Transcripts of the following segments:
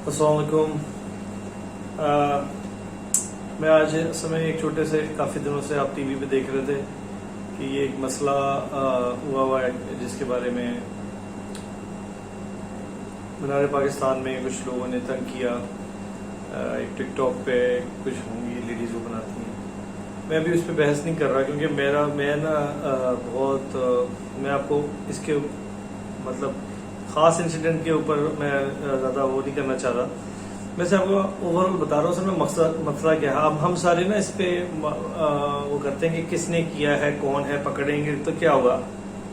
السلام علیکم. میں آج اصل میں ایک چھوٹے سے کافی دنوں سے آپ ٹی وی پہ دیکھ رہے تھے کہ یہ ایک مسئلہ ہوا ہے جس کے بارے میں مینار پاکستان میں کچھ لوگوں نے تنگ کیا. ایک ٹک ٹاک پہ کچھ ہوں گی لیڈیز وہ بناتی ہیں. میں ابھی اس پہ بحث نہیں کر رہا کیونکہ میں آپ کو اس کے مطلب خاص انسیڈنٹ کے اوپر میں زیادہ وہ نہیں کرنا چاہ رہا. میں سے آپ کو اوور آل بتا رہا ہوں. سر میں مسئلہ کیا ہے. اب ہم سارے نا اس پہ وہ کرتے ہیں کہ کس نے کیا ہے, کون ہے, پکڑیں گے تو کیا ہوگا,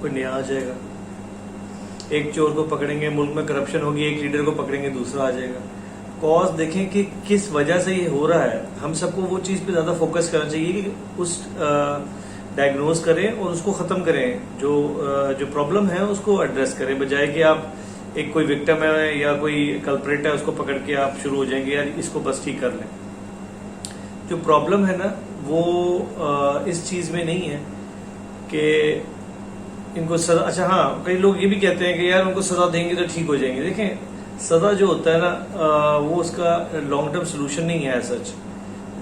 کوئی نیا آ جائے گا. ایک چور کو پکڑیں گے, ملک میں کرپشن ہوگی, ایک لیڈر کو پکڑیں گے, دوسرا آ جائے گا. کاز دیکھیں کہ کس وجہ سے یہ ہو رہا ہے. ہم سب کو وہ چیز پہ زیادہ فوکس کرنا چاہیے کہ اس ڈائگنوز کریں اور اس کو ختم کریں. جو پرابلم ہے اس کو ایڈریس کریں, بجائے کہ آپ ایک کوئی وکٹم ہے یا کوئی کلپریٹ ہے اس کو پکڑ کے آپ شروع ہو جائیں گے یار اس کو بس ٹھیک کر لیں. جو پرابلم ہے نا وہ اس چیز میں نہیں ہے کہ ان کو سزا. اچھا ہاں, کئی لوگ یہ بھی کہتے ہیں کہ یار ان کو سزا دیں گے تو ٹھیک ہو جائیں گے. دیکھیں سزا جو ہوتا ہے نا وہ اس کا لانگ ٹرم سولوشن نہیں ہے سچ.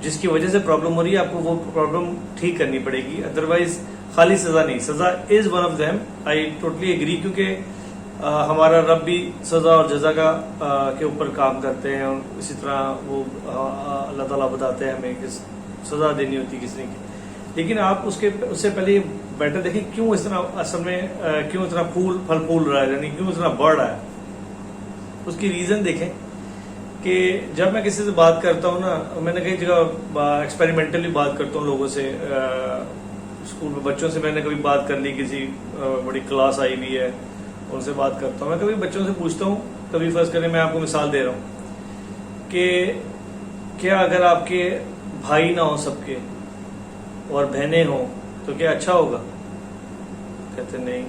جس کی وجہ سے پرابلم ہو رہی ہے آپ کو وہ پرابلم ٹھیک کرنی پڑے گی. ادروائز خالی سزا نہیں, سزا is one of them. I totally agree کیونکہ ہمارا رب بھی سزا اور جزا کے اوپر کام کرتے ہیں. اور اسی طرح وہ اللہ تعالیٰ بتاتے ہیں ہمیں کہ سزا دینی ہوتی کس نے کی. لیکن آپ اس سے پہلے یہ بیٹر دیکھیں کیوں اس طرح اصل میں کیوں اتنا پھل پھول رہا ہے, یعنی کیوں اتنا بڑھ رہا ہے. اس کی ریزن دیکھیں کہ جب میں کسی سے بات کرتا ہوں نا, میں نے کئی جگہ ایکسپیریمنٹلی بات کرتا ہوں لوگوں سے. اسکول میں بچوں سے میں نے کبھی بات کر لی, کسی بڑی کلاس آئی ہوئی ہے ان سے بات کرتا ہوں. میں کبھی بچوں سے پوچھتا ہوں, کبھی فرض کریں میں آپ کو مثال دے رہا ہوں کہ کیا اگر آپ کے بھائی نہ ہوں سب کے اور بہنیں ہوں تو کیا اچھا ہوگا؟ کہتے نہیں,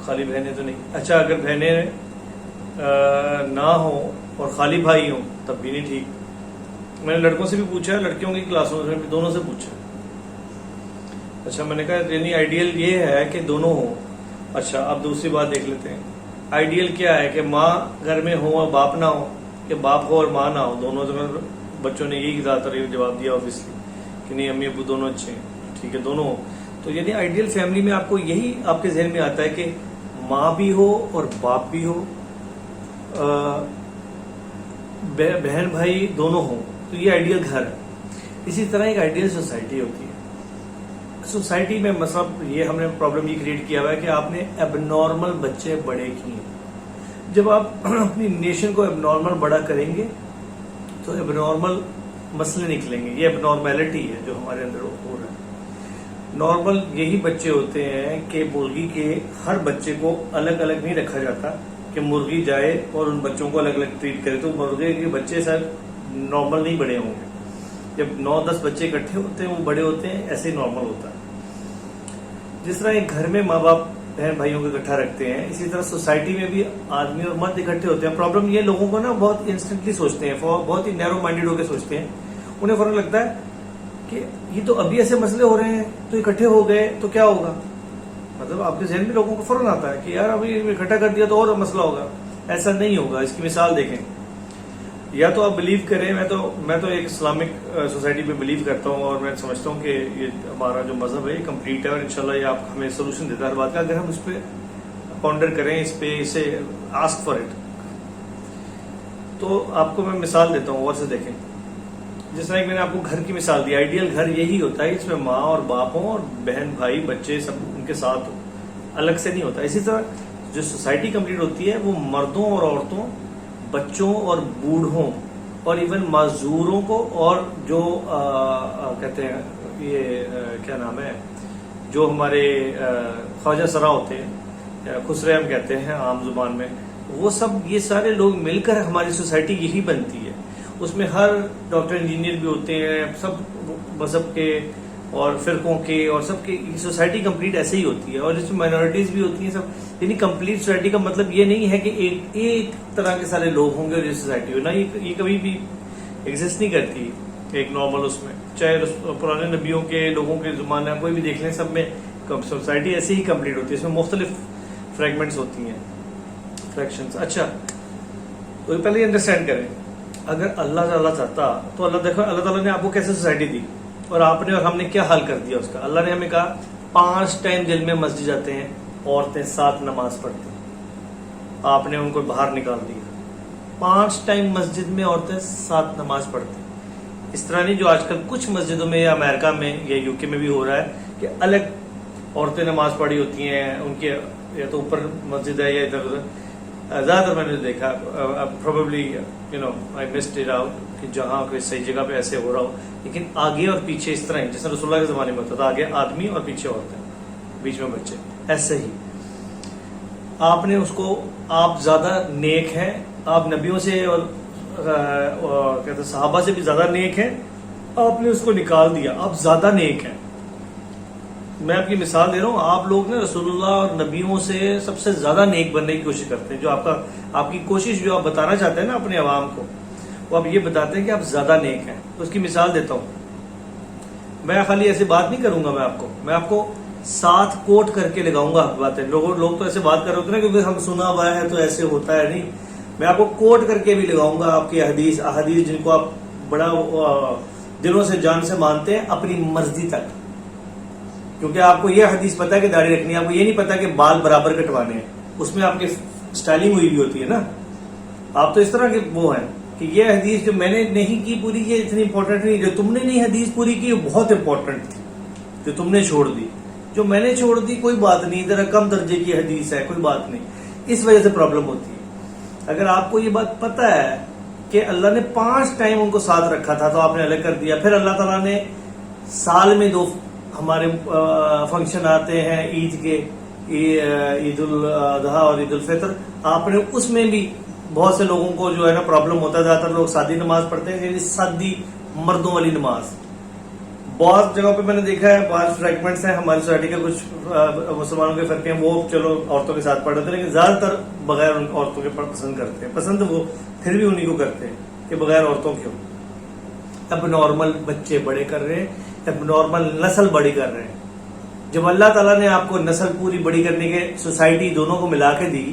خالی بہنیں تو نہیں. اچھا اگر بہنیں نہ ہوں اور خالی بھائی ہوں تب بھی نہیں ٹھیک. میں نے لڑکوں سے بھی پوچھا, لڑکیوں کی کلاسوں میں بھی دونوں سے پوچھا. اچھا میں نے کہا یعنی آئیڈیل یہ ہے کہ دونوں ہوں. اچھا اب دوسری بات دیکھ لیتے ہیں, آئیڈیل کیا ہے کہ ماں گھر میں ہو اور باپ نہ ہو, کہ باپ ہو اور ماں نہ ہو دونوں. تو بچوں نے یہی زیادہ تر جواب دیا اوبیسلی کہ نہیں امی ابو دونوں اچھے ہیں, ٹھیک ہے دونوں ہو. تو یعنی آئیڈیل فیملی میں آپ کو یہی آپ کے ذہن میں آتا ہے کہ ماں بھی ہو اور باپ بھی ہو, بہن بھائی دونوں ہوں, تو یہ آئیڈیل گھر ہے. اسی طرح ایک آئیڈیل سوسائٹی ہوتی ہے. سوسائٹی میں مطلب یہ ہم نے پرابلم یہ کریٹ کیا ہوا ہے کہ آپ نے اب نارمل بچے بڑے کیے. جب آپ اپنی نیشن کو اب نارمل بڑا کریں گے تو اب نارمل مسئلے نکلیں گے. یہ اب نارمیلٹی ہے جو ہمارے اندر ہو رہا ہے. نارمل یہی بچے ہوتے ہیں کہ مرغی کے ہر بچے کو الگ الگ نہیں رکھا جاتا کہ مرغی جائے اور ان بچوں کو الگ الگ ٹریٹ کرے. تو مرغے کے بچے سر نارمل نہیں بڑے ہوں گے. جب 9-10 بچے اکٹھے ہوتے ہیں وہ بڑے ہوتے ہیں, ایسے ہی نارمل ہوتا ہے. جس طرح ایک گھر میں ماں باپ بہن بھائیوں کو اکٹھا رکھتے ہیں, اسی طرح سوسائٹی میں بھی آدمی اور مرد اکٹھے ہوتے ہیں. پرابلم یہ لوگوں کو نا بہت انسٹنٹلی سوچتے ہیں, بہت ہی نیرو مائنڈیڈ ہو کے سوچتے ہیں. انہیں فوراً لگتا ہے کہ یہ تو ابھی ایسے مسئلے ہو رہے ہیں تو اکٹھے ہو گئے تو کیا ہوگا. مطلب آپ کے ذہن میں لوگوں کو فوراً آتا ہے کہ یار ابھی اکٹھا کر دیا تو اور مسئلہ ہوگا. ایسا نہیں ہوگا. اس کی مثال دیکھیں, یا تو آپ بلیو کریں, میں تو ایک اسلامک سوسائٹی پہ بلیو کرتا ہوں اور میں سمجھتا ہوں کہ یہ ہمارا جو مذہب ہے یہ کمپلیٹ ہے اور انشاءاللہ یہ آپ ہمیں سولوشن دیتا ہے ہر بات کا, اگر ہم اس پہ پونڈر کریں, اس پہ اسے آسک فار اٹ. تو آپ کو میں مثال دیتا ہوں, اور سے دیکھیں. جس طرح میں نے آپ کو گھر کی مثال دی, آئیڈیل گھر یہی ہوتا ہے اس میں ماں اور باپ ہوں اور بہن بھائی بچے سب ان کے ساتھ الگ سے نہیں ہوتا. اسی طرح جو سوسائٹی کمپلیٹ ہوتی ہے وہ مردوں اور عورتوں, بچوں اور بوڑھوں اور ایون معذوروں کو اور جو کہتے ہیں یہ کیا نام ہے جو ہمارے خواجہ سرا ہوتے ہیں, خسرے ہم کہتے ہیں عام زبان میں, وہ سب یہ سارے لوگ مل کر ہماری سوسائٹی یہی بنتی ہے. اس میں ہر ڈاکٹر انجینئر بھی ہوتے ہیں, سب مذہب کے اور فرقوں کے اور سب کی سوسائٹی کمپلیٹ ایسے ہی ہوتی ہے. اور اس میں مائنورٹیز بھی ہوتی ہیں سب. یعنی کمپلیٹ سوسائٹی کا مطلب یہ نہیں ہے کہ ایک طرح کے سارے لوگ ہوں گے اور یہ سوسائٹی ہو نا, یہ کبھی بھی ایگزسٹ نہیں کرتی ایک نارمل اس میں. چاہے پرانے نبیوں کے لوگوں کے زمانہ کوئی بھی دیکھ لیں, سب میں سوسائٹی ایسے ہی کمپلیٹ ہوتی ہے. اس میں مختلف فریگمنٹس ہوتی ہیں, فریکشنز. اچھا تو پہلے انڈرسٹینڈ کریں اگر اللہ تعالیٰ چاہتا تو اللہ تعالیٰ نے آپ کو کیسے سوسائٹی دی اور آپ نے اور ہم نے کیا حال کر دیا اس کا. اللہ نے ہمیں کہا 5 ٹائم دن میں مسجد جاتے ہیں عورتیں 7 نماز پڑھتی ہیں. آپ نے ان کو باہر نکال دیا. 5 ٹائم مسجد میں عورتیں 7 نماز پڑھتی ہیں. اس طرح نہیں جو آج کل کچھ مسجدوں میں یا امریکہ میں یا یو کے میں بھی ہو رہا ہے کہ الگ عورتیں نماز پڑھی ہوتی ہیں, ان کے یا تو اوپر مسجد ہے یا ادھر ادھر. زیادہ تر میں نے دیکھا probably I missed it out کہ جہاں کوئی صحیح جگہ پہ ایسے ہو رہا ہو, لیکن آگے اور پیچھے اس طرح ہی جیسے رسول اللہ کے زمانے میں ہوتا تھا, آگے آدمی اور پیچھے عورتیں, بیچ میں بچے. ایسے ہی آپ نے اس کو, آپ زیادہ نیک ہیں, آپ نبیوں سے اور کہتے صحابہ سے بھی زیادہ نیک ہیں, آپ نے اس کو نکال دیا, آپ زیادہ نیک ہیں. میں آپ کی مثال دے رہا ہوں, آپ لوگ نے رسول اللہ اور نبیوں سے سب سے زیادہ نیک بننے کی کوشش کرتے ہیں. جو آپ کی کوشش جو آپ بتانا چاہتے ہیں نا اپنے عوام کو, وہ آپ یہ بتاتے ہیں کہ آپ زیادہ نیک ہیں. اس کی مثال دیتا ہوں. میں خالی ایسے بات نہیں کروں گا, میں آپ کو 7 کوٹ کر کے لگاؤں گا باتیں. لوگ تو ایسے بات کر رہے ہوتے ہیں نا کیونکہ ہم سنا ہوا ہے تو ایسے ہوتا ہے. نہیں, میں آپ کو کوٹ کر کے بھی لگاؤں گا آپ کی احادیث جن کو آپ بڑا دلوں سے جان سے مانتے ہیں اپنی مرضی تک. کیونکہ آپ کو یہ حدیث پتا ہے کہ داڑھی رکھنی ہے, آپ کو یہ نہیں پتا کہ بال برابر کٹوانے ہیں. اس میں آپ کی سٹائلنگ ہوئی بھی ہوتی ہے نا. آپ تو اس طرح کے وہ ہیں کہ یہ حدیث جو میں نے نہیں کی پوری, یہ اتنی امپورٹنٹ نہیں. جو تم نے نہیں حدیث پوری کی وہ بہت امپورٹنٹ تھی, جو تم نے چھوڑ دی. جو میں نے چھوڑ دی کوئی بات نہیں, ذرا کم درجے کی حدیث ہے, کوئی بات نہیں. اس وجہ سے پرابلم ہوتی ہے. اگر آپ کو یہ بات پتا ہے کہ اللہ نے 5 ٹائم ان کو ساتھ رکھا تھا تو آپ نے الگ کر دیا. پھر اللہ تعالیٰ نے سال میں 2 ہمارے فنکشن آتے ہیں عید کے, عید الاضحیٰ اور عید الفطر. آپ نے اس میں بھی بہت سے لوگوں کو جو ہے نا پرابلم ہوتا ہے. زیادہ تر لوگ سادی نماز پڑھتے ہیں, یعنی سادی مردوں والی نماز. بہت جگہوں پہ میں نے دیکھا ہے, بعض فریگمنٹس ہیں ہماری سوسائٹی کے, کچھ مسلمانوں کے فرقے ہیں, وہ چلو عورتوں کے ساتھ پڑھ رہے تھے, لیکن زیادہ تر بغیر عورتوں کے پسند کرتے ہیں. پسند وہ پھر بھی انہیں کو کرتے ہیں کہ بغیر عورتوں کے ہو. اب نارمل بچے بڑے کر رہے ہیں, اب نارمل نسل بڑی کر رہے ہیں. جب اللہ تعالیٰ نے آپ کو نسل پوری بڑی کرنے کے سوسائٹی دونوں کو ملا کے دی,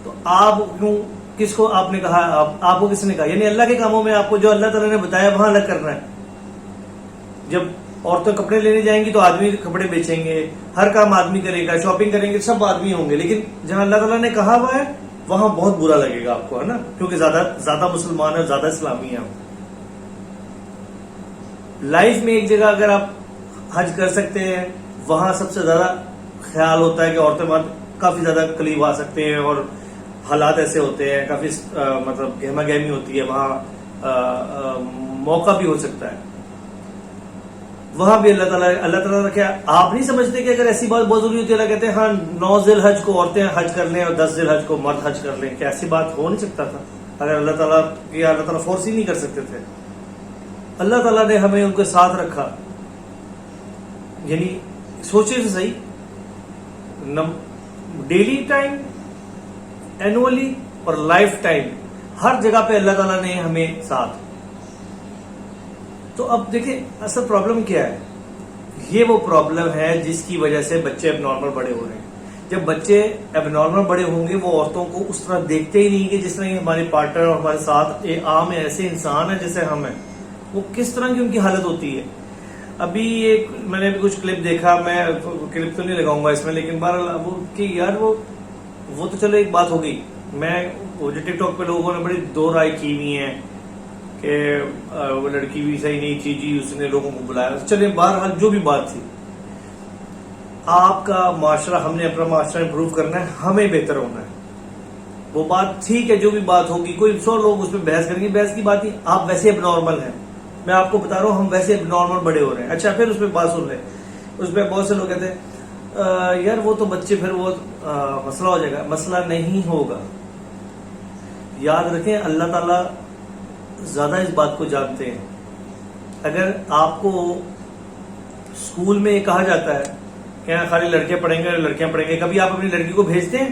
تو آپ کیوں, کس کو آپ نے کہا, آپ کو کس نے کہا؟ یعنی اللہ کے کاموں میں آپ کو جو اللہ تعالیٰ نے بتایا وہاں الگ کرنا ہے. جب عورتیں کپڑے لینے جائیں گی تو آدمی کپڑے بیچیں گے, ہر کام آدمی کرے گا, شاپنگ کریں گے, سب آدمی ہوں گے. لیکن جہاں اللہ تعالیٰ نے کہا ہوا ہے وہاں بہت برا لگے گا آپ کو, ہے نا, کیونکہ زیادہ مسلمان ہیں, زیادہ اسلامی ہیں. لائف میں ایک جگہ اگر آپ حج کر سکتے ہیں, وہاں سب سے زیادہ خیال ہوتا ہے کہ عورتیں کافی زیادہ قریب آ سکتے ہیں, اور حالات ایسے ہوتے ہیں, کافی مطلب گہما گہمی ہوتی ہے, وہاں موقع بھی ہو سکتا ہے. وہاں بھی اللہ تعالیٰ کیا آپ نہیں سمجھتے کہ اگر ایسی بات بہت ضروری ہوتی ہے, اللہ کہتے ہیں ہاں 9 ذی الحج کو عورتیں حج کر لیں اور 10 ذی الحج کو مرد حج کر لیں. کیا ایسی بات ہو نہیں سکتا تھا؟ اگر اللہ تعالیٰ فورس ہی نہیں کر سکتے تھے. اللہ تعالیٰ نے ہمیں ان کے ساتھ رکھا. یعنی سوچے تو صحیح, ڈیلی ٹائم, اینولی اور لائف ٹائم, ہر جگہ پہ اللہ تعالیٰ نے ہمیں ساتھ. تو اب دیکھیں اصل پرابلم کیا ہے. یہ وہ پرابلم ہے جس کی وجہ سے بچے اب نارمل بڑے ہو رہے ہیں. جب بچے اب نارمل بڑے ہوں گے, وہ عورتوں کو اس طرح دیکھتے ہی نہیں کہ جس طرح ہمارے پارٹنر اور ہمارے ساتھ عام ایسے انسان ہیں جیسے ہم ہیں. وہ کس طرح کی ان کی حالت ہوتی ہے. ابھی ایک میں نے کچھ کلپ دیکھا, میں کلپ تو نہیں لگاؤں گا اس میں, لیکن بہرحال کہ یار وہ تو چلو ایک بات ہو گئی. میں جو ٹک ٹاک پہ لوگوں نے بڑی 2 رائے کی ہوئی ہیں کہ وہ لڑکی بھی صحیح نہیں تھی جی, اس نے لوگوں کو بلایا. چلے بہرحال جو بھی بات تھی, آپ کا معاشرہ, ہم نے اپنا معاشرہ امپروو کرنا ہے, ہمیں بہتر ہونا ہے. وہ بات ٹھیک ہے, جو بھی بات ہوگی, کوئی 100 لوگ اس پہ بحث کریں گے, بحث کی بات ہی. آپ ویسے اب نارمل ہیں, میں آپ کو بتا رہا ہوں, ہم ویسے اب نارمل بڑے ہو رہے ہیں. اچھا پھر اس پہ بات سن لیں. اس پہ بہت سے لوگ کہتے ہیں یار وہ تو بچے, پھر وہ مسئلہ ہو جائے گا. مسئلہ نہیں ہوگا. یاد رکھیں اللہ تعالیٰ زیادہ اس بات کو جانتے ہیں. اگر آپ کو اسکول میں یہ کہا جاتا ہے کہ خالی لڑکے پڑھیں گے, لڑکیاں پڑھیں گے, کبھی آپ اپنی لڑکی کو بھیجتے ہیں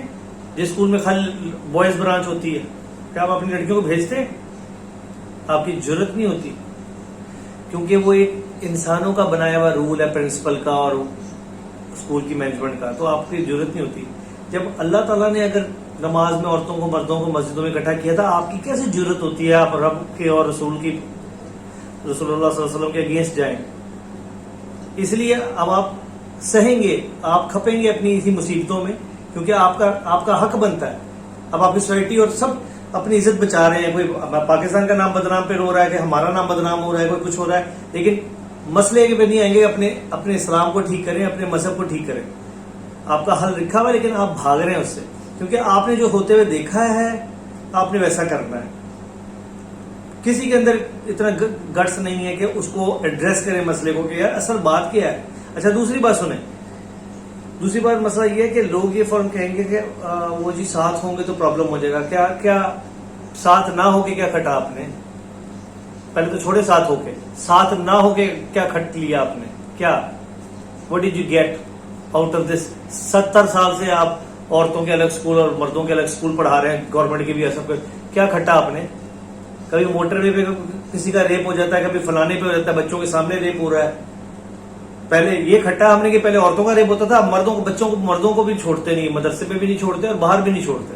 جس اسکول میں خالی بوائز برانچ ہوتی ہے؟ کیا آپ اپنی لڑکیوں کو بھیجتے ہیں؟ آپ کی ضرورت نہیں ہوتی, کیونکہ وہ ایک انسانوں کا بنایا ہوا رول ہے, پرنسپل کا اور اسکول کی مینجمنٹ کا, تو آپ کی ضرورت نہیں ہوتی. جب اللہ تعالیٰ نے اگر نماز میں عورتوں کو مردوں کو مسجدوں میں اکٹھا کیا تھا. آپ کی کیسے جرت ہوتی ہے آپ رب کے اور رسول اللہ صلی اللہ علیہ وسلم کے اگینسٹ جائیں؟ اس لیے اب آپ سہیں گے, آپ کھپیں گے اپنی اسی مصیبتوں میں, کیونکہ آپ کا حق بنتا ہے. اب آپ کی سوسائٹی اور سب اپنی عزت بچا رہے ہیں. کوئی پاکستان کا نام بدنام پہ رو رہا ہے کہ ہمارا نام بدنام ہو رہا ہے, کوئی کچھ ہو رہا ہے, لیکن مسئلے کے پہ نہیں آئیں گے. اپنے اسلام کو ٹھیک کریں, اپنے مذہب کو ٹھیک کریں. آپ کا حل لکھا ہوا ہے, لیکن آپ بھاگ رہے ہیں اس سے, کیونکہ آپ نے جو ہوتے ہوئے دیکھا ہے آپ نے ویسا کرنا ہے. کسی کے اندر اتنا گٹس نہیں ہے کہ اس کو ایڈریس کرے مسئلے کو کہ یار اصل بات کیا ہے. اچھا دوسری بات سنیں, دوسری بات مسئلہ یہ ہے کہ لوگ یہ فوراً کہیں گے کہ وہ جی ساتھ ہوں گے تو پرابلم ہو جائے گا. کیا ساتھ نہ ہو کے کیا کھٹا آپ نے؟ پہلے تو چھوڑے ساتھ ہو کے, ساتھ نہ ہو کے کیا کھٹ لیا آپ نے؟ کیا what did you get out of this? 70 سال سے آپ عورتوں کے الگ اسکول اور مردوں کے الگ اسکول پڑھا رہے ہیں, گورنمنٹ کے بھی ایسا کیا کھٹا آپ نے؟ کبھی موٹر وے پہ کسی کا ریپ ہو جاتا ہے, کبھی فلانے پہ ہو جاتا ہے, بچوں کے سامنے ریپ ہو رہا ہے. پہلے یہ کھٹا ہم نے کہ پہلے عورتوں کا ریپ ہوتا تھا, اب مردوں کو بچوں کو مردوں کو بھی چھوڑتے نہیں, مدرسے پہ بھی نہیں چھوڑتے اور باہر بھی نہیں چھوڑتے.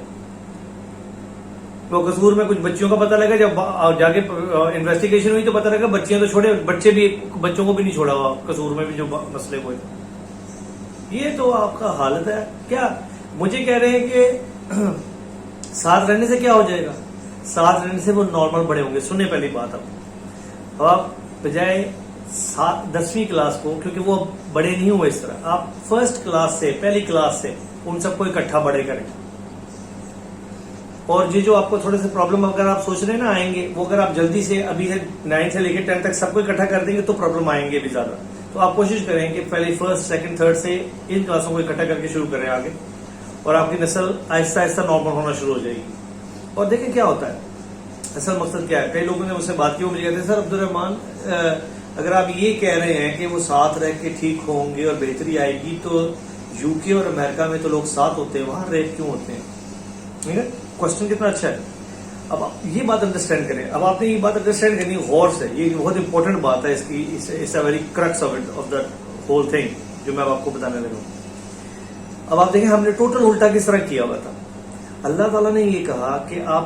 وہ قصور میں کچھ بچیوں کا پتہ لگا, جب جا کے انویسٹیگیشن ہوئی تو پتہ لگا بچیاں تو چھوڑے, بچوں کو بھی نہیں چھوڑا ہوا قصور میں بھی جو مسئلے ہوئے. یہ تو آپ کا حالت ہے. کیا مجھے کہہ رہے ہیں کہ ساتھ رہنے سے کیا ہو جائے گا؟ ساتھ رہنے سے وہ نارمل بڑے ہوں گے. سنیں پہلی بات, اب آپ بجائے 10ویں کلاس کو, کیونکہ وہ بڑے نہیں ہوئے اس طرح, آپ فرسٹ کلاس سے, پہلی کلاس سے ان سب کو اکٹھا بڑے کریں. اور یہ جو آپ کو تھوڑے سے پرابلم اگر آپ سوچ رہے ہیں نا آئیں گے, وہ اگر آپ جلدی سے ابھی 9 سے لے کے 10 تک سب کو اکٹھا کر دیں گے تو پرابلم آئیں گے بھی زیادہ. تو آپ کوشش کریں کہ پہلے فرسٹ سیکنڈ تھرڈ سے ان کلاسوں کو اکٹھا کر کے شروع کریں آگے, اور آپ کی نسل آہستہ آہستہ نارمل ہونا شروع ہو جائے گی. اور دیکھیں کیا ہوتا ہے, اصل مقصد کیا ہے. کئی لوگوں نے مجھ سے بات کی, وہ مجھے کہتے ہیں سر عبد الرحمان اگر آپ یہ کہہ رہے ہیں کہ وہ ساتھ رہ کے ٹھیک ہوں گے اور بہتری آئے گی, تو یو کے اور امریکہ میں تو لوگ ساتھ ہوتے ہیں, وہاں ریپ کیوں ہوتے ہیں؟ کوشچن کتنا اچھا ہے. اب یہ بات انڈرسٹینڈ کریں. اب آپ نے یہ بات انڈرسٹینڈ کرنی غور سے, یہ بہت امپورٹنٹ بات ہے اس کی, اس very crux of the whole thing جو میں آپ کو بتانے لگا ہوں. اب آپ دیکھیں ہم نے ٹوٹل الٹا کس طرح کیا ہوا تھا. اللہ تعالیٰ نے یہ کہا کہ آپ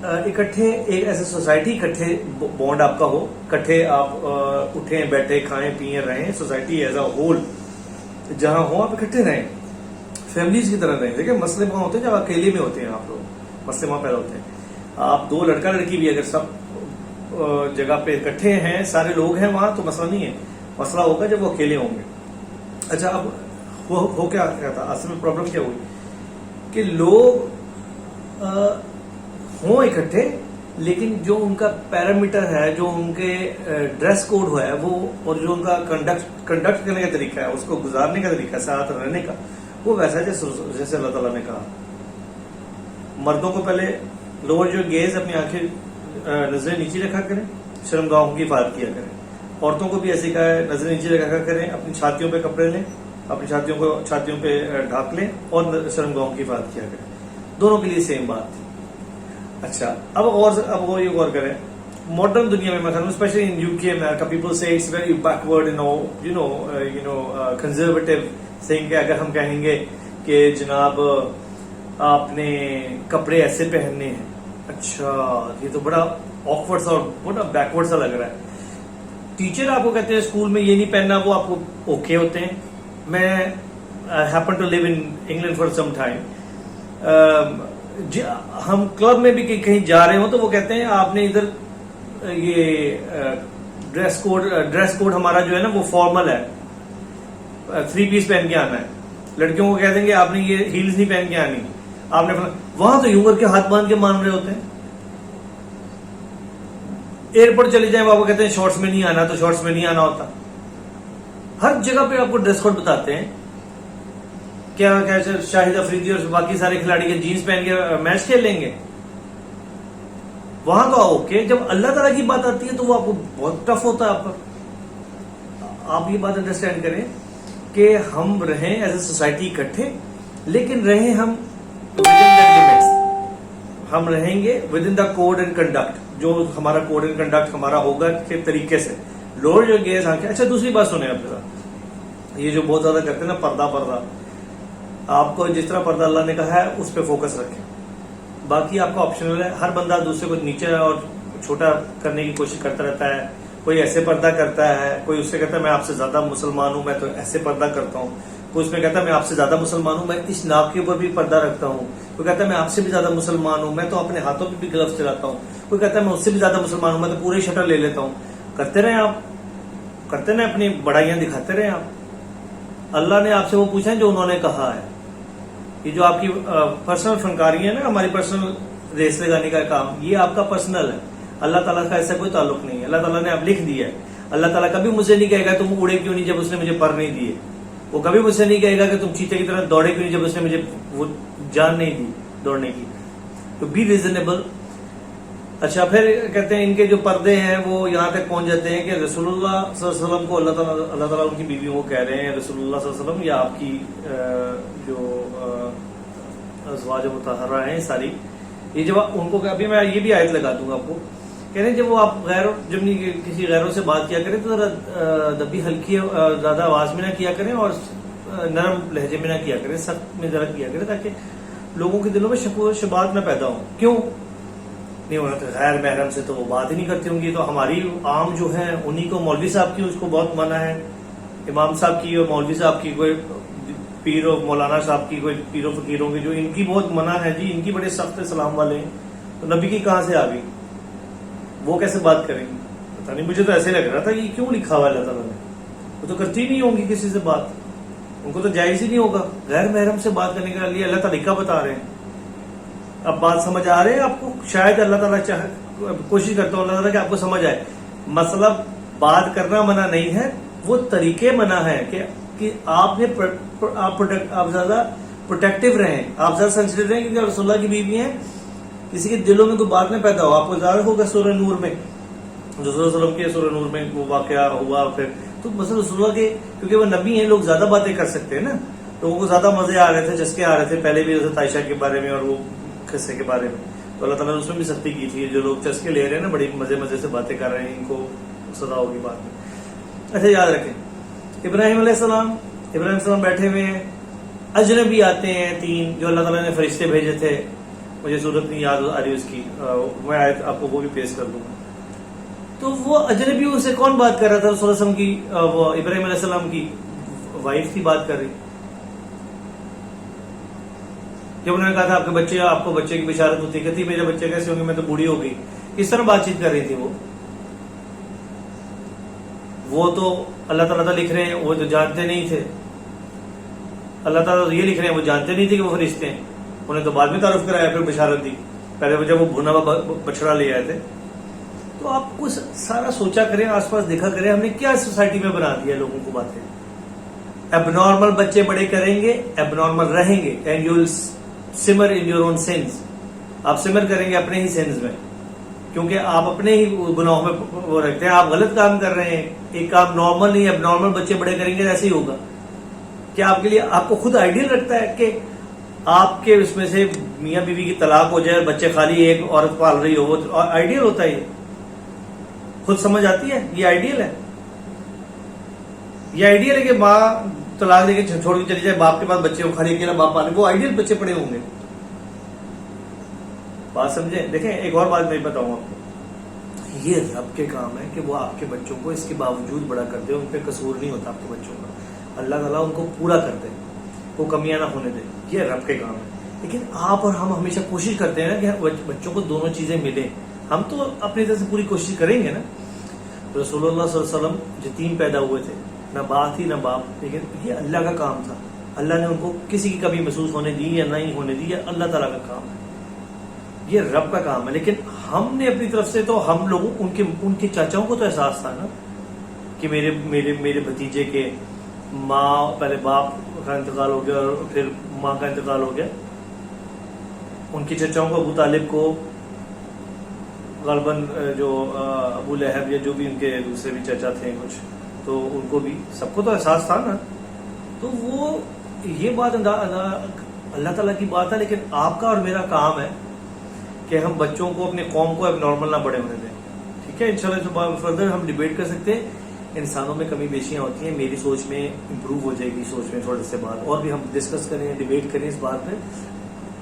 اکٹھے ایک ایسے سوسائٹی, اکٹھے بانڈ آپ کا ہو, اکٹھے آپ اٹھیں بیٹھے کھائیں پیئیں رہیں, سوسائٹی ایز اے ہول جہاں ہو آپ اکٹھے رہیں, فیملیز کی طرح رہیں. دیکھیں مسئلے وہاں ہوتے ہیں جب اکیلے میں ہوتے ہیں آپ لوگ, مسئلے وہاں پیدا ہوتے ہیں. آپ 2 لڑکا لڑکی بھی اگر سب جگہ پہ اکٹھے ہیں, سارے لوگ ہیں وہاں, تو مسئلہ نہیں ہے. مسئلہ ہوگا جب وہ اکیلے ہوں گے. اچھا اب ہو کیا تھا اصل میں, پرابلم کیا ہوئی کہ لوگ ہوں اکٹھے, لیکن جو ان کا پیرامیٹر ہے, جو ان کے ڈریس کوڈ ہے وہ, اور جو ان کا کنڈکٹ کرنے کا طریقہ ہے, اس کو گزارنے کا طریقہ, ساتھ رہنے کا, وہ ویسا جیسے اللہ تعالیٰ نے کہا. مردوں کو پہلے لوور جو گیز, اپنی آنکھیں نظریں نیچے رکھا کریں, شرمگاہوں کی حفاظت کیا کریں. عورتوں کو بھی ایسے کہا ہے نظریں نیچے رکھا کریں, اپنی چھاتیوں پہ کپڑے لیں, اپنی چھاتیوں پہ ڈھانک لیں, اور شرمگاہوں کی حفاظت کیا کریں. دونوں کے لیے سیم بات تھی. اچھا اب وہ یہ غور کریں, ماڈرن دنیا میں مثلا اسپیشلی ان یو کے امریکہ, پیپل سے it's very backward, conservative thing. اگر ہم کہیں گے کہ جناب آپ نے کپڑے ایسے پہننے ہیں, اچھا یہ تو بڑا آکورڈ سا اور بڑا بیکورڈ سا لگ رہا ہے. ٹیچر آپ کو کہتے ہیں اسکول میں یہ نہیں پہننا, وہ آپ کو اوکے ہوتے ہیں. میں happen to live in England for some time, ہم کلب میں بھی کہیں جا رہے ہوں تو وہ کہتے ہیں آپ نے ادھر یہ ڈریس کوڈ ہمارا جو ہے نا وہ فارمل ہے, 3 پیس پہن کے آنا ہے. لڑکیوں کو کہہ دیں گے آپ نے یہ ہیلز نہیں پہن کے آنی, آپ نے وہاں تو یوں کر کے ہاتھ باندھ کے مان رہے ہوتے ہیں. ایئرپورٹ چلے جائیں, آپ کو کہتے ہیں شارٹس میں نہیں آنا, تو شارٹس میں نہیں آنا ہوتا. ہر جگہ پہ آپ کو ڈریس کوڈ بتاتے ہیں. کیا شاہد افریدی اور باقی سارے کھلاڑی کے جینس پہن کے میچ کھیل لیں گے, وہاں تو اوکے. جب اللہ تعالیٰ کی بات آتی ہے تو وہ آپ کو بہت ٹف ہوتا ہے آپ پر. آپ یہ بات انڈرسٹینڈ کریں کہ ہم رہیں ایز اے سوسائٹی اکٹھے, لیکن رہیں ہم ود ان دا لمٹس, ہم رہیں گے with in the code and conduct, جو ہمارا کوڈ اینڈ کنڈکٹ ہمارا ہوگا کے طریقے سے. لوور جو گیز آنکھیں. اچھا دوسری بات سنیں آپ ذرا, یہ جو بہت زیادہ کرتے ہیں نا پردہ, آپ کو جس طرح پردہ اللہ نے کہا ہے اس پہ فوکس رکھیں، باقی آپ کا آپشنل ہے. ہر بندہ دوسرے کو نیچے اور چھوٹا کرنے کی کوشش کرتا رہتا ہے. کوئی ایسے پردہ کرتا ہے، کوئی اس سے کہتا ہے میں آپ سے زیادہ مسلمان ہوں، میں تو ایسے پردہ کرتا ہوں. کوئی اس میں کہتا ہے میں آپ سے زیادہ مسلمان ہوں، میں اس ناک کے اوپر بھی پردہ رکھتا ہوں. کوئی کہتا ہے میں آپ سے بھی زیادہ مسلمان ہوں، میں تو اپنے ہاتھوں پہ بھی گلوز چلاتا ہوں. کوئی کہتا ہے میں اس سے بھی زیادہ مسلمان ہوں، میں تو پورے شٹر لے لیتا ہوں. کرتے رہیں آپ، کرتے رہیں، اپنی بڑائیاں دکھاتے رہیں آپ. اللہ نے آپ سے وہ پوچھا ہے جو انہوں نے کہا ہے. یہ جو آپ کی پرسنل فنکاری ہے نا، ہماری پرسنل ریس لگانے کا کام، یہ آپ کا پرسنل ہے. اللہ تعالیٰ کا ایسا کوئی تعلق نہیں ہے. اللہ تعالیٰ نے اب لکھ دیا ہے. اللہ تعالیٰ کبھی مجھے نہیں کہے گا تم اڑے کیوں نہیں جب اس نے مجھے پر نہیں دیے. وہ کبھی مجھ سے نہیں کہے گا کہ تم چیتے کی طرح دوڑے کیوں نہیں جب اس نے مجھے وہ جان نہیں دی دوڑنے کی. تو بی ریزنیبل. اچھا، پھر کہتے ہیں ان کے جو پردے ہیں وہ یہاں تک پہنچ جاتے ہیں کہ رسول اللہ صلی اللہ علیہ وسلم کو اللہ تعالیٰ ان کی بیویوں کو کہہ رہے ہیں رسول اللہ صلی اللہ علیہ وسلم یا آپ کی جو ازواج مطہرہ ہیں ساری، یہ جب ان کو ابھی میں یہ بھی آیت لگا دوں گا آپ کو. کہہ رہے ہیں جب وہ آپ جب کسی غیروں سے بات کیا کریں تو ذرا دبی ہلکی زیادہ آواز میں نہ کیا کریں اور نرم لہجے میں نہ کیا کریں، سخت میں ذرا کیا کریں تاکہ لوگوں کے دلوں میں شک و شبہات نہ پیدا ہوں. کیوں نہیں ہونا؟ تو غیر محرم سے تو وہ بات ہی نہیں کرتی ہوں گی. تو ہماری عام جو ہے انہی کو مولوی صاحب کی اس کو بہت منع ہے، امام صاحب کی اور مولوی صاحب کی، کوئی پیر و مولانا صاحب کی، کوئی پیر و فقیروں کی جو ان کی بہت منع ہے جی، ان کی بڑے سخت سلام والے ہیں. تو نبی کی کہاں سے آ گئی؟ وہ کیسے بات کریں گی؟ پتا نہیں، مجھے تو ایسے لگ رہا تھا یہ کیوں لکھا ہوا ہے اللہ تعالیٰ نے. وہ تو کرتی نہیں ہوں گی کسی سے بات، ان کو تو جائز ہی نہیں ہوگا غیر محرم سے بات کرنے کے لیے. اللہ طریقہ بتا رہے ہیں. اب بات سمجھ آ رہے ہیں آپ کو؟ شاید اللہ تعالیٰ کوشش کرتا ہوں اللہ تعالیٰ کہ آپ کو سمجھ آئے. مسئلہ بات کرنا منع نہیں ہے، وہ طریقے منع ہے کہ آپ نے آپ زیادہ پروٹیکٹیو رہیں، آپ زیادہ سینسٹیو رہیں، کیونکہ رسول اللہ کی بیوی ہیں. کسی کے دلوں میں کوئی بات نہ پیدا ہو. آپ کو ظاہر ہوگا سورہ نور میں، جو صلی اللہ علیہ وسلم کے سورہ نور میں وہ واقعہ ہوا. پھر تو مثلا رسول اللہ کے، کیونکہ وہ نبی ہیں، لوگ زیادہ باتیں کر سکتے ہیں نا، لوگوں کو زیادہ مزے آ رہے تھے، چسکے آ رہے تھے. پہلے بھی حضرت عائشہ کے بارے میں اور وہ قصے کے بارے میں تو اللہ تعالیٰ نے اس میں بھی سختی کی تھی. جو لوگ چسکے لے رہے ہیں نا، بڑی مزے سے باتیں کر رہے ہیں، ان کو سزا ہوگی بعد میں. اچھا، یاد رکھیں ابراہیم علیہ السلام بیٹھے ہوئے ہیں، اجنبی آتے ہیں 3 جو اللہ تعالیٰ نے فرشتے بھیجے تھے. مجھے صورت نہیں یاد آ رہی اس کی، میں آیت آپ کو وہ بھی پیش کر دوں گا. تو وہ اجنبیوں سے کون بات کر رہا تھا؟ رسول اللہ علیہ وسلم کی، وہ ابراہیم علیہ السلام کی وائف تھی بات کر رہی. جب انہوں نے کہا تھا آپ کو بچے کی بشارت ہوتی، کہتی میرے بچے کیسے ہوں گے، میں تو بوڑھی ہو گئی. کس طرح بات چیت کر رہی تھی وہ تو اللہ تعالیٰ لکھ رہے ہیں وہ تو جانتے نہیں تھے. اللہ تعالیٰ یہ لکھ رہے ہیں وہ جانتے نہیں تھے کہ وہ فرشتے ہیں. انہیں تو بعد میں تعارف کرایا، پھر بشارت دی. پہلے جب وہ بھونا ہوا بچڑا لے آئے تھے. تو آپ کو سارا سوچا کریں، آس پاس دیکھا کریں ہم نے کیا سوسائٹی میں بنا دیا لوگوں کو باتیں. اب نارمل بچے بڑے کریں گے، اب نارمل رہیں گے. And you will summer in your own sense. آپ سمر کریں گے اپنے ہی سینس میں، کیونکہ آپ اپنے ہی گناہوں میں وہ رکھتے ہیں. آپ غلط کام کر رہے ہیں. ایک کام نارمل نہیں، اب نارمل بچے بڑے کریں گے ایسے ہی ہوگا. کیا آپ کے لیے آپ کو خود آئیڈیل لگتا ہے کہ آپ کے اس میں سے میاں بیوی کی طلاق ہو جائے اور بچے خالی ایک عورت پال رہی ہو؟ وہ آئیڈیل ہوتا ہے؟ خود سمجھ آتی ہے یہ آئیڈیل ہے؟ یہ آئیڈیل ہے کہ ماں طلاق دے کے چھوڑ کے چلی جائے، باپ کے پاس بچے ہو، خالی اکیلا باپ پالے؟ وہ آئیڈیل بچے پڑے ہوں گے. بات سمجھے؟ دیکھیں ایک اور بات میں بتاؤں آپ کو، یہ رب کے کام ہے کہ وہ آپ کے بچوں کو اس کے باوجود بڑا کر دے. ان پہ قصور نہیں ہوتا آپ کے بچوں کا. اللہ تعالیٰ ان کو پورا کر دے، وہ کمیاں نہ ہونے دے. یہ رب کے کام ہے. لیکن آپ اور ہم ہمیشہ کوشش کرتے ہیں نا کہ بچوں کو دونوں چیزیں ملیں. ہم تو اپنی طرف سے پوری کوشش کریں گے نا. رسول اللہ صلی اللہ علیہ وسلم یتیم پیدا ہوئے تھے، نہ باپ تھی نہ باپ، لیکن یہ اللہ کا کام تھا. اللہ نے ان کو کسی کی کمی محسوس ہونے دی یا نہیں ہونے دی، یہ اللہ تعالیٰ کا کام ہے، یہ رب کا کام ہے. لیکن ہم نے اپنی طرف سے تو ہم لوگوں ان کے چاچاؤں کو تو احساس تھا نا کہ میرے بھتیجے کے ماں، پہلے باپ کا انتقال ہو گیا اور پھر ماں کا انتقال ہو گیا. ان کے چچاؤں کو، ابو طالب کو غالباً جو ابو لہب یا جو بھی ان کے دوسرے بھی چچا تھے کچھ، تو ان کو بھی سب کو تو احساس تھا نا. تو وہ یہ بات اللہ تعالیٰ کی بات ہے. لیکن آپ کا اور میرا کام ہے کہ ہم بچوں کو، اپنے قوم کو اب نارمل نہ بڑے ہونے دیں. ٹھیک ہے، انشاءاللہ فردر ہم ڈیبیٹ کر سکتے ہیں. انسانوں میں کمی بیشیاں ہوتی ہیں. میری سوچ میں امپروو ہو جائے گی سوچ میں تھوڑے سے بعد, اور بھی ہم ڈسکس کریں, ڈیبیٹ کریں اس بات پہ,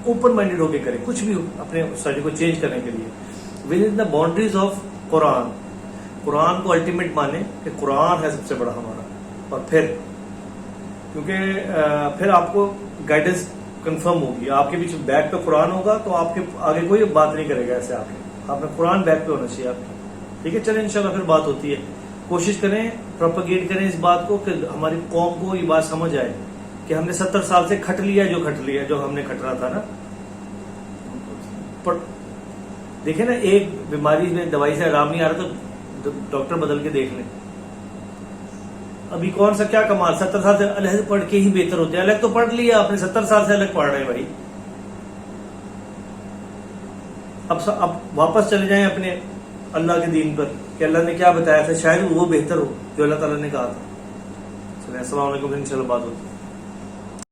اوپن مائنڈیڈ ہو کے کریں کچھ بھی اپنے اسٹڈی کو چینج کرنے کے لیے with in the boundaries of Quran. قرآن کو الٹیمیٹ مانیں کہ قرآن ہے سب سے بڑا ہمارا, اور پھر کیونکہ پھر آپ کو گائیڈنس کنفرم ہوگی. آپ کے پیچھے بیک پہ قرآن ہوگا تو آپ کے آگے کوئی بات نہیں کرے گا ایسے آپ نے قرآن بیک پہ ہونا چاہیے آپ کی. ٹھیک ہے, چلیں انشاءاللہ پھر بات ہوتی ہے. کوشش کریں, پروپیگیٹ کریں اس بات کو کہ ہماری قوم کو یہ بات سمجھ آئے کہ ہم نے 70 سال سے کھٹ لیا جو ہم نے کھٹنا تھا نا. پر دیکھیں نا, ایک بیماری میں دوائی سے آرام نہیں آ رہا تو ڈاکٹر بدل کے دیکھ لیں. ابھی کون سا کیا کمال, 70 سال سے الگ پڑھ کے ہی بہتر ہوتے ہیں. الگ تو پڑھ لیا آپ نے, 70 سال سے الگ پڑھ رہے ہیں بھائی. اب واپس چلے جائیں اپنے اللہ کے دین پر کہ اللہ نے کیا بتایا تھا, شاید وہ بہتر ہو جو اللہ تعالیٰ نے کہا تھا. چلیں, السلام علیکم, انشاءاللہ بات ہوتی ہے.